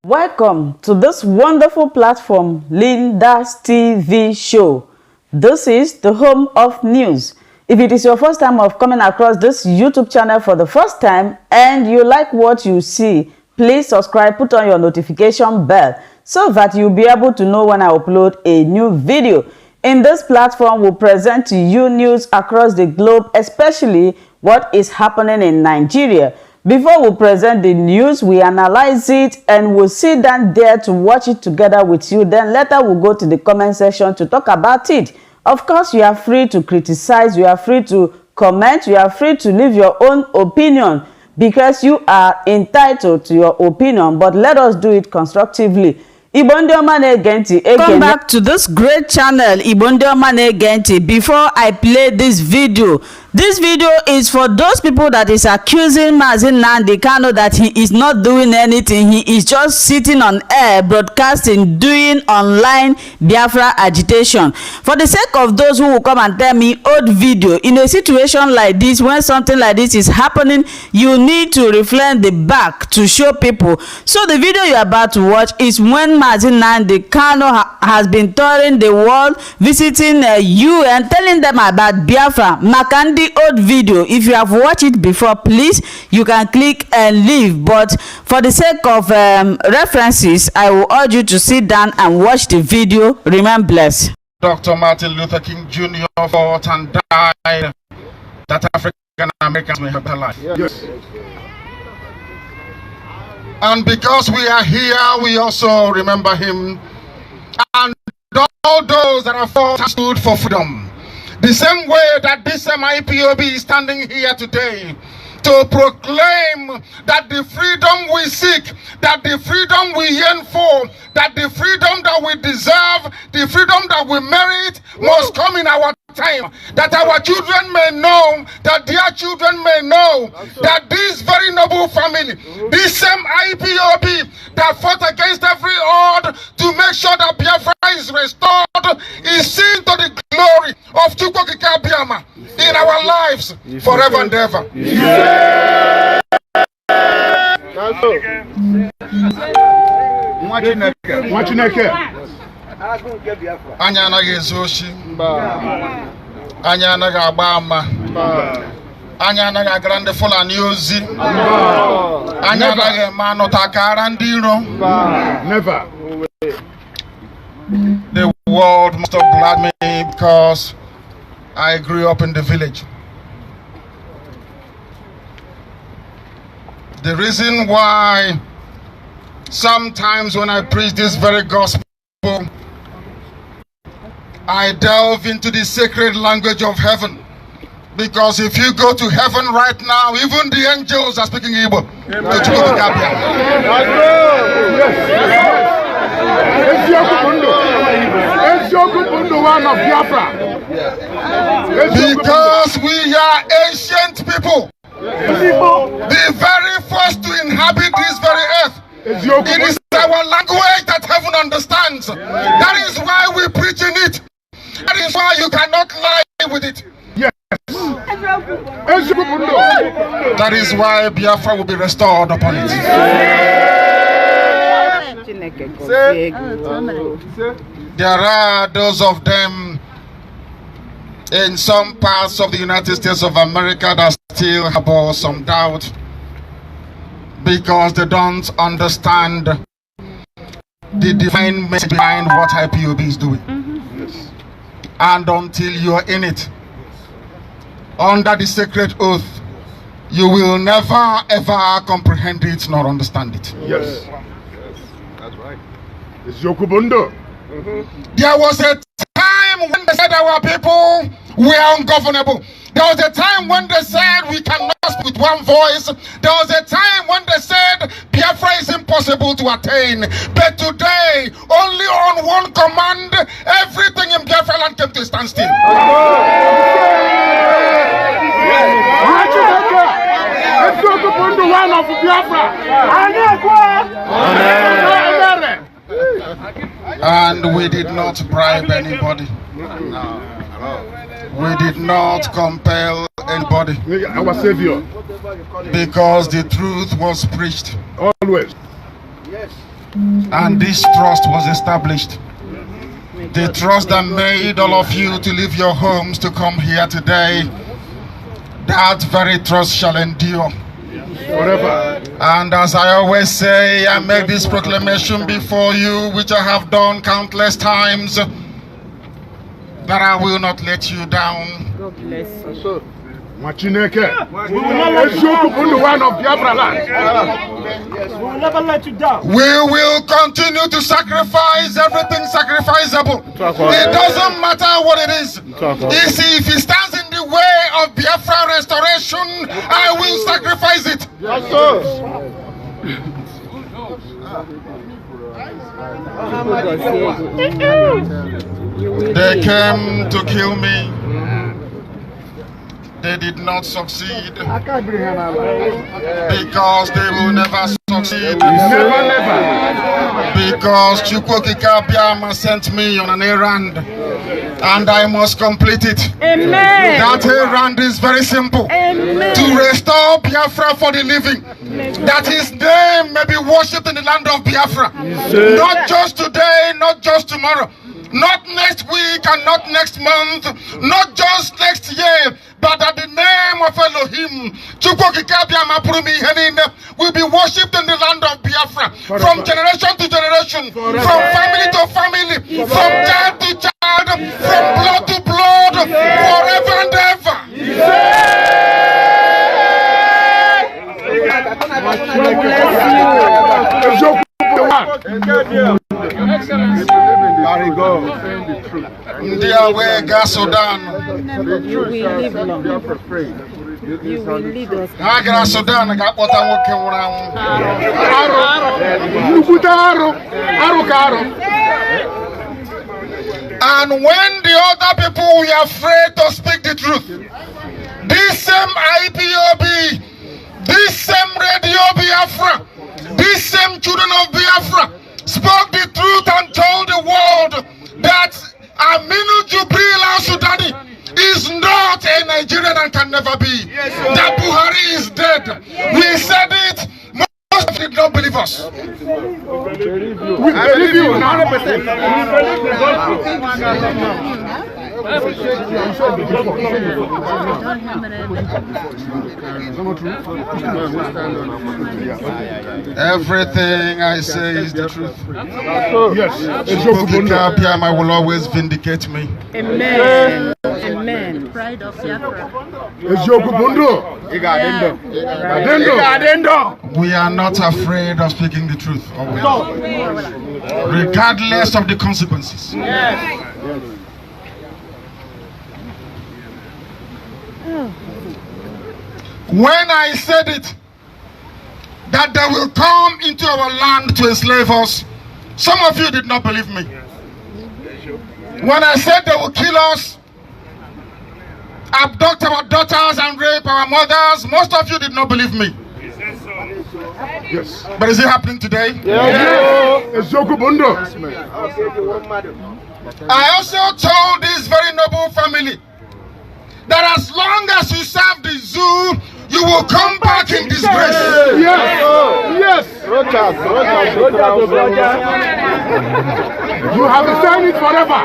Welcome to this wonderful platform, THÚNDÉRST TV show. This is the home of news. If it is your first time of coming across this YouTube channel for the first time and you like what you see, please subscribe, put on your notification bell so that you'll be able to know when I upload a new video. In this platform, we'll present to you news across the globe, especially what is happening in Nigeria. Before we present the news, we analyze it and we'll sit down there to watch it together with you. Then later we'll go to the comment section to talk about it. Of course, you are free to criticize, you are free to comment, you are free to leave your own opinion because you are entitled to your opinion, but let us do it constructively. Come back to this great channel, before I play this video. This video is for those people that is accusing Mazi Nnamdi Kanu that he is not doing anything. He is just sitting on air, broadcasting, doing online Biafra agitation. For the sake of those who will come and tell me old video, in a situation like this, when something like this is happening, you need to reflect the back to show people. So the video you're about to watch is when Mazi Nnamdi Kanu has been touring the world, visiting you and telling them about Biafra. Makandi old video. If you have watched it before, please you can click and leave, but for the sake of references, I will urge you to sit down and watch the video. Remain blessed. Dr. Martin Luther King Jr. fought and died that African Americans may have their life. Yes. And because we are here, we also remember him and all those that have fought and stood for freedom. The same way that this IPOB is standing here today to proclaim that the freedom we seek, that the freedom we yearn for, that the freedom that we deserve, the freedom that we merit must come in our time, that our children may know, that their children may know that this very noble family, this same IPOB that fought against every odd to make sure that Biafra is restored, is seen to the glory of Chukwokika Biama in our lives forever and ever. Yeah. Anya anaghị ezu oshi, anya anaghị agba ama, anya anaghị agara ndị Fulani ozi, anya anaghị eme anụta akara ndị iro. Never. The world must have glad me because I grew up in the village. The reason why sometimes when I preach this very gospel, I delve into the sacred language of heaven. Because if you go to heaven right now, even the angels are speaking Igbo. Because we are ancient people. The very first to inhabit this very earth. It is our language that heaven understands. That is why we preach in it. That is why you cannot lie with it. Yes. That is why Biafra will be restored upon it. There are those of them in some parts of the United States of America that still have some doubt because they don't understand the divine message behind what IPOB is doing. Yes. And until you are in it, under the sacred oath, you will never ever comprehend it nor understand it. Yes. That's right. It's Yokubundo. There was a time when they said our people were ungovernable. There was a time when they said we cannot speak with one voice. There was a time when they said Biafra is impossible to attain. But today, only on one command, everything in Biafra land came to a standstill. And we did not bribe anybody. We did not compel anybody. Our Savior. Because the truth was preached. Always. Yes. and this trust was established. The trust that made all of you to leave your homes to come here today, that very trust shall endure Forever. And as I always say, I make this proclamation before you, which I have done countless times, that I will not let you down. God bless you. Machineke. We will not let you down. The one of Biafra land. We will never let you down. We will continue to sacrifice everything sacrificable. It doesn't matter what it is. You see, if it stands in the way of Biafra restoration, I will sacrifice it. Yes, sir. They came to kill me. They did not succeed because they will never succeed. Never. Because Chukwokika Biama sent me on an errand and I must complete it. Amen. That errand is very simple. Amen. To restore Biafra for the living. That his name may be worshipped in the land of Biafra. Not just today, not just tomorrow. Not next week and not next month, not just next year, but that the name of Elohim will be worshipped in the land of Biafra from generation to generation, from family to family, from child to child, from blood to blood, forever and ever. Excellency. Dear way, Sudan. You will live long. You will lead us. I got Sudan. I got what I'm working around. And when the other people were afraid to speak the truth, this same IPOB, this same Radio Biafra, this same children of Biafra spoke the truth and told the world that Aminu Jubril al-Sudani is not a Nigerian and can never be. That Buhari is dead. We said it. Most did not believe us. We believe you 100%. Everything I say is the truth. Yes. I will always vindicate me. Amen. Amen. Pride of Biafra. We are not afraid of speaking the truth, regardless of the consequences. When I said it, that they will come into our land to enslave us, some of you did not believe me. When I said they will kill us, abduct our daughters and rape our mothers, most of you did not believe me. Yes. But is it happening today? I also told this very noble family that as long as you serve the zoo, you will come back in disgrace. Yes. You have been saying it forever.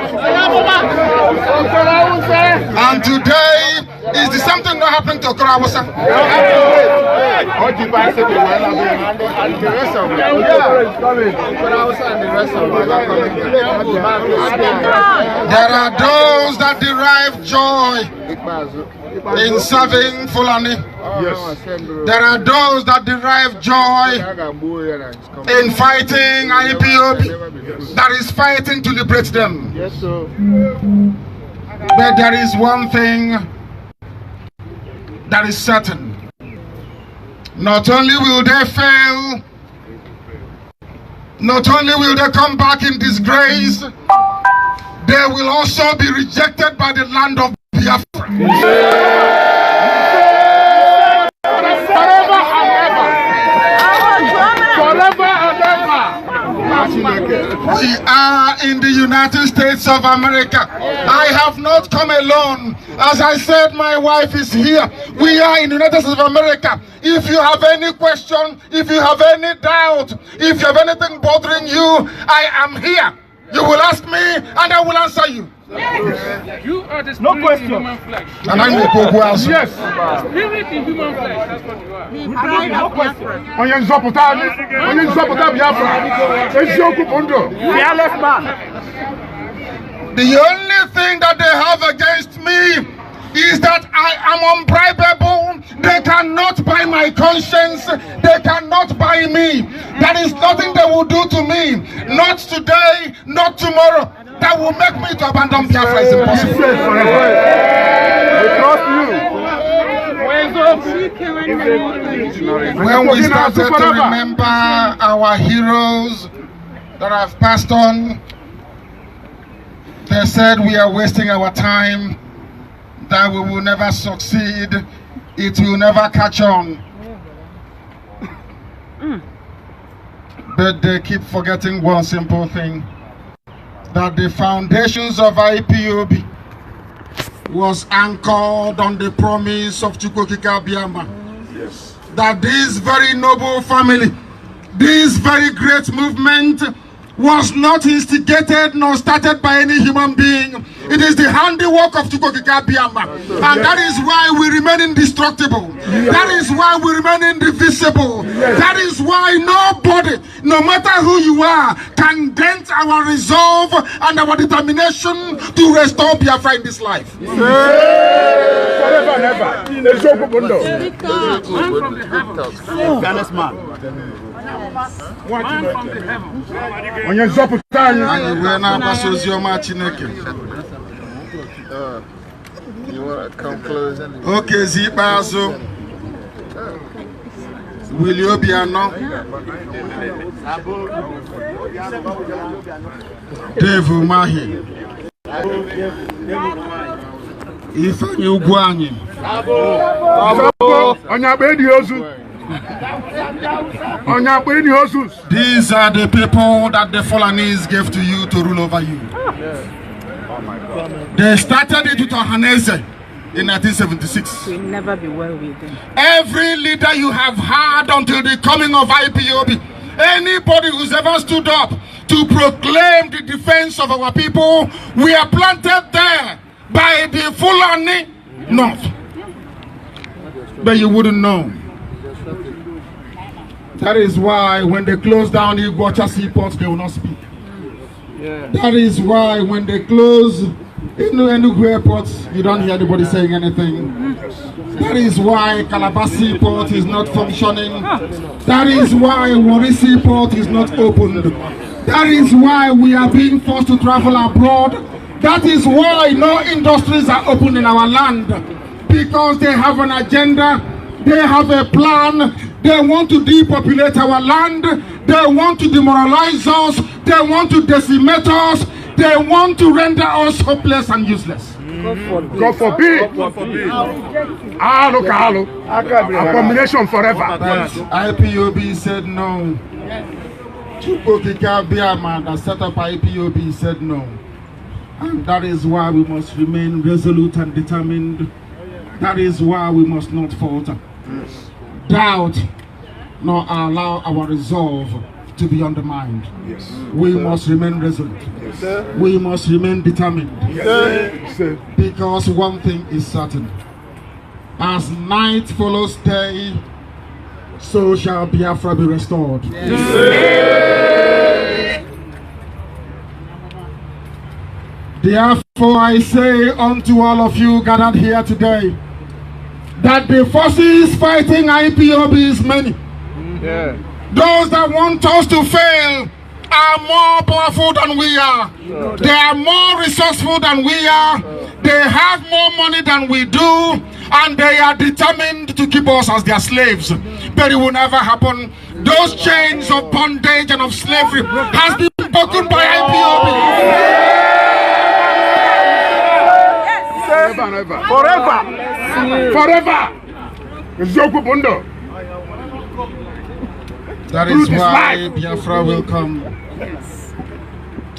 And today is the same thing that happened to Okrawasa. There are those that derive joy in serving Fulani. Yes. There are those that derive joy in fighting IPOB, that is fighting to liberate them. Yes, sir. But there is one thing that is certain. Not only will they fail, not only will they come back in disgrace, they will also be rejected by the land of Biafra. We are in the United States of America. I have not come alone. As I said, my wife is here. We are in the United States of America. If you have any question, if you have any doubt, if you have anything bothering you, I am here. You will ask me and I will answer you. Yes. You are the spirit in human flesh. And I'm the Pope who answers. Yes. Spirit in human flesh. That's what you are. No question. On your Biafra. Fearless man. The only thing that they have against me is that I am unbribable. They cannot buy my conscience. They cannot buy me. There is nothing they will do to me. Not today, not tomorrow. That will make me to abandon Biafra. Is impossible. When we started to remember our heroes that have passed on, they said we are wasting our time, that we will never succeed, it will never catch on. But they keep forgetting one simple thing, that the foundations of IPOB was anchored on the promise of Chukwukika Biama. Yes. That this very noble family, this very great movement was not instigated nor started by any human being. It is the handiwork of Chukwukika Biama. And that is why we remain indestructible. That is why we remain indivisible. That is why nobody, no matter who you are, can dent our resolve and our determination to restore Biafra in this life. Forever and ever. One from the heavens. Fearless man. One from the heavens. On your You want to come close? Okay, Zibazo. Will you be a no? Devu Mahi. If you go on, these are the people that the Fulanese gave to you to rule over you. They started it with Ohaneze in 1976. We'll never be well with them. Every leader you have had until the coming of IPOB, anybody who's ever stood up to proclaim the defense of our people, we are planted there by the Fulani North. But you wouldn't know. That is why when they close down the Iguacha seaports, they will not speak. That is why when they close Enugu airports, you don't hear anybody saying anything. That is why Calabar seaport is not functioning. That is why Warri seaport is not opened. That is why we are being forced to travel abroad. That is why no industries are open in our land. Because they have an agenda, they have a plan, they want to depopulate our land, they want to demoralize us, they want to decimate us, they want to render us hopeless and useless. God forbid. Abomination forever. But IPOB said no. Chukwukika Biama that set up IPOB said no. And that is why we must remain resolute and determined. That is why we must not falter. Doubt nor allow our resolve to be undermined. We must remain resolute. We must remain determined. Because one thing is certain. As night follows day, so shall Biafra be restored. Therefore I say unto all of you gathered here today, that the forces fighting IPOB is many. Those that want us to fail are more powerful than we are. They are more resourceful than we are. They have more money than we do. And they are determined to keep us as their slaves. But it will never happen. Those chains of bondage and of slavery has been broken by IPOB. Forever. Forever. That is why Biafra will come.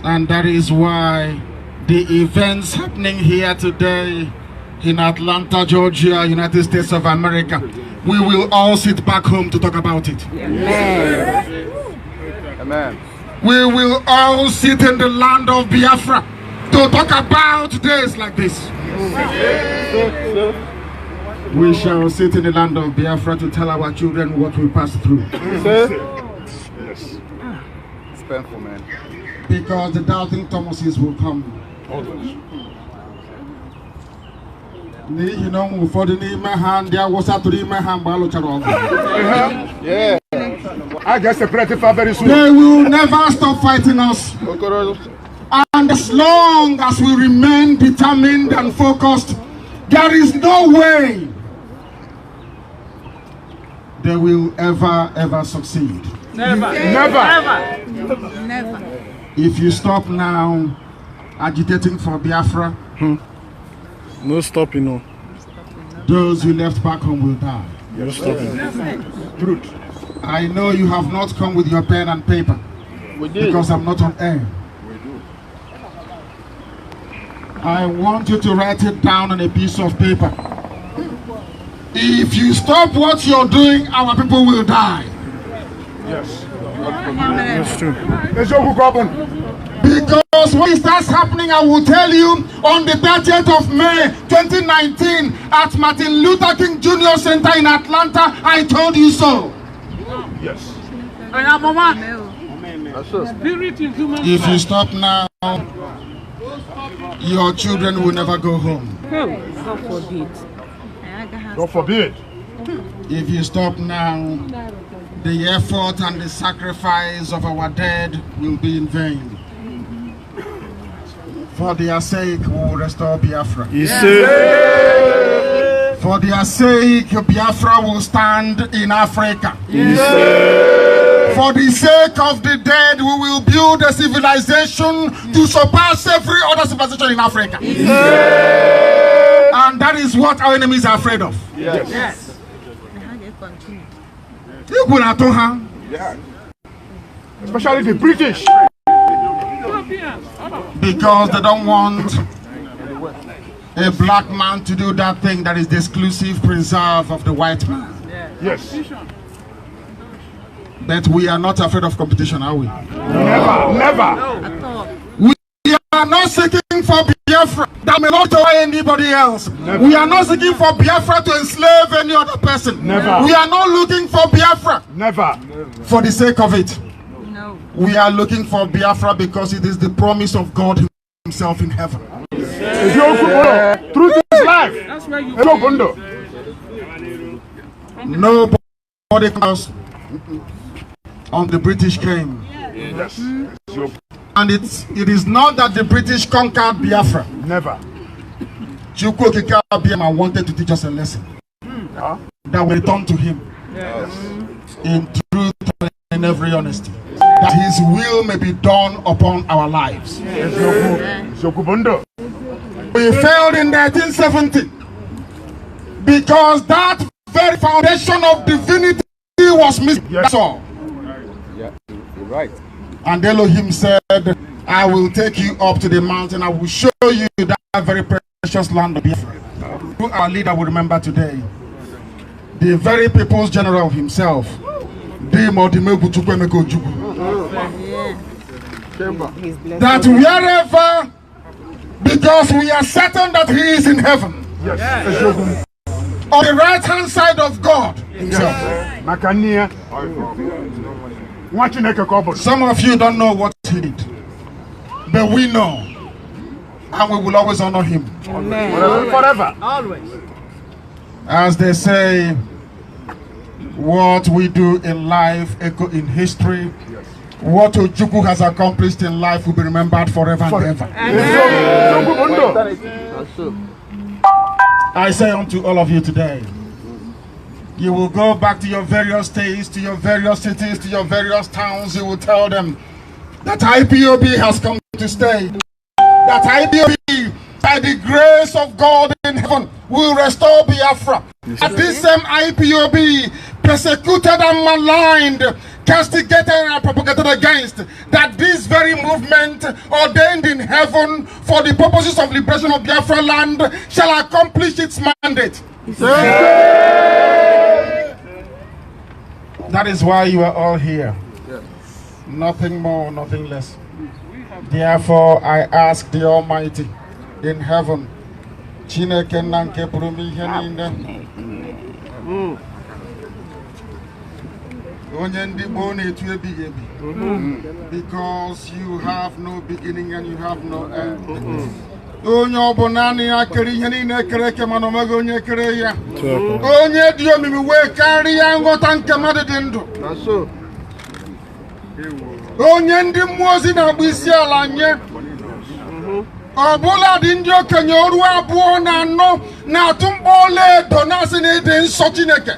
And that is why the events happening here today in Atlanta, Georgia, United States of America, we will all sit back home to talk about it. Amen. Amen. We will all sit in the land of Biafra to talk about days like this. We shall sit in the land of Biafra to tell our children what we passed through. Yes. It's painful, man. Because the doubting Thomases will come. Yeah. I guess the pretty far very soon. They will never stop fighting us. And as long as we remain determined and focused, there is no way they will ever succeed. Never. If you stop now agitating for Biafra, No stopping, no. those who left back home will die. No stopping. Truth. I know you have not come with your pen and paper because I'm not on air. I want you to write it down on a piece of paper. If you stop what you're doing, our people will die. Yes. That's true. Let's go, Because when it starts happening, I will tell you on the 30th of May 2019 at Martin Luther King Jr. Center in Atlanta, I told you so. Yes. Spirit in human If you stop now, your children will never go home. God forbid. God forbid. If you stop now, the effort and the sacrifice of our dead will be in vain. For their sake, we will restore Biafra. For their sake, Biafra will stand in Africa. For the sake of the dead, we will build a civilization to surpass every other civilization in Africa. And that is what our enemies are afraid of. Yes. Yeah. Especially the British. Because they don't want a black man to do that thing that is the exclusive preserve of the white man. Yes. But we are not afraid of competition, are we? Never. We are not seeking for Biafra that may not join anybody else. We are not seeking for Biafra to enslave any other person. Never. We are not looking for Biafra Never. for the sake of it. No. We are looking for Biafra because it is the promise of God himself in heaven. Truth is life. That's where you Nobody comes on the British came. Yes. And it is not that the British conquered Biafra. Never. Chukwu Okike Abiyama wanted to teach us a lesson that will return to him in truth and in every honesty, that his will may be done upon our lives. We failed in 1970 because that very foundation of divinity was missing. That's all. Yeah, you're right. And Elohim said, I will take you up to the mountain. I will show you that very precious land of Biafra. Who our leader will remember today. The very people's general himself. That wherever, because we are certain that he is in heaven. Yes. On the right hand side of God himself. Some of you don't know what he did, but we know, and we will always honor him. Forever. Always. As they say, what we do in life echo in history. What Ojukwu has accomplished in life will be remembered forever and ever. I say unto all of you today, you will go back to your various states, to your various cities, to your various towns. You will tell them that IPOB has come to stay. That IPOB, by the grace of God in heaven, will restore Biafra. That this same IPOB, persecuted and maligned, castigated and propagated against, that this very movement ordained in heaven for the purposes of liberation of Biafra land shall accomplish its mandate. That is why you are all here. Nothing more, nothing less. Therefore, I ask the Almighty in heaven, Chineke nanke pụrụ ihe niile. Onye ndị gboo na-etu ebighị ebi. Because you have no beginning and you have no end. Onye ọbụla naanị ya kere ihe niile kere eke mana ọmaghị onye kere ya. Onye dị omimi wee karịa nghọta nke mmadụ dị ndụ. Onye ndị mmụọ ozi na-agba isi ala nye. Ọbụla dị ndị okenye ọrụ abụọ na anọ na-atụ mkpọ ọla edo na-asị na ịdị nsọ Chineke.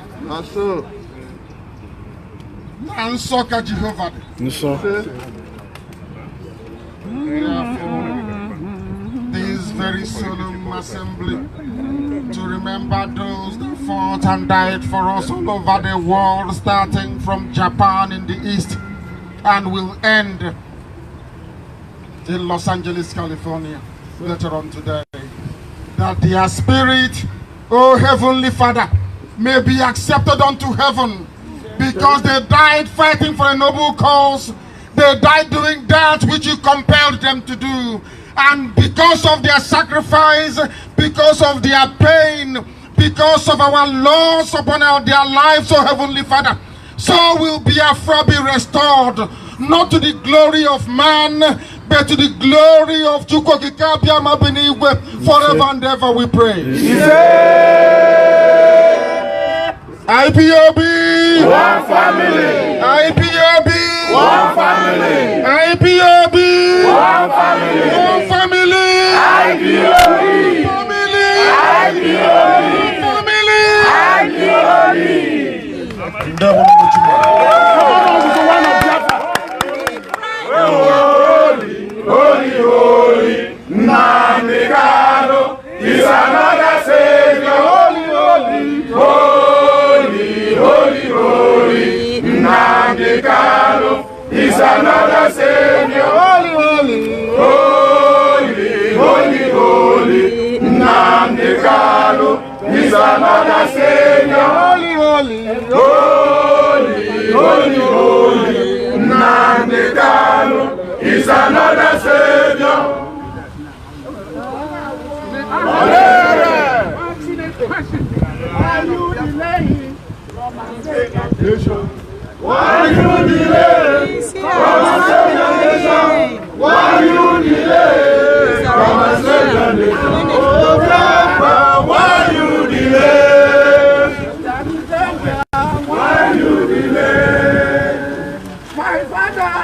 Na nsọ ka Jehova dị. This very solemn assembly to remember those that fought and died for us all over the world, starting from Japan in the east and will end in Los Angeles, California later on today. That their spirit, oh Heavenly Father, may be accepted unto heaven, because they died fighting for a noble cause. They died doing that which you compelled them to do. And because of their sacrifice, because of their pain, because of our loss upon their lives, oh Heavenly Father, so will Biafra be restored, not to the glory of man, but to the glory of Chukwokikabia Mabiniwe, forever and ever we pray. IPOB, One family. IPOB, One family. IPOB, One family. one family, IPOB. family, IPOB. family, IPOB. Holy, holy, Nnamdi Kanu is another savior. Holy, holy, holy, holy, Nnamdi Kanu is another savior. Holy, holy, holy, Nnamdi Kanu is another savior. Holy, holy, Nnamdi Kanu is another savior. Why you delay from a Savior nation? Why you delay from a Savior nation? Oh, Biafra, why you delay? Why you delay? My father,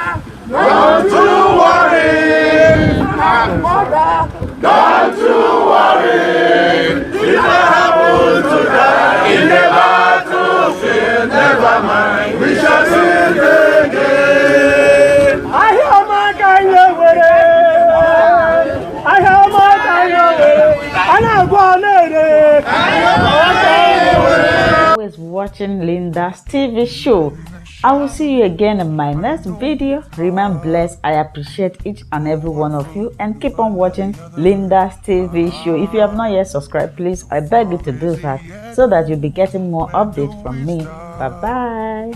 don't you worry. My mother, don't you worry. If I happen to die in the battlefield, never mind, we shall see it again. I have my kind of way. I have my kind of way. And I'm going to Always watching Linda's TV show. I will see you again in my next video. Remain blessed. I appreciate each and every one of you, and keep on watching Linda's TV show. If you have not yet subscribed, please, I beg you to do that so that you'll be getting more updates from me. Bye bye.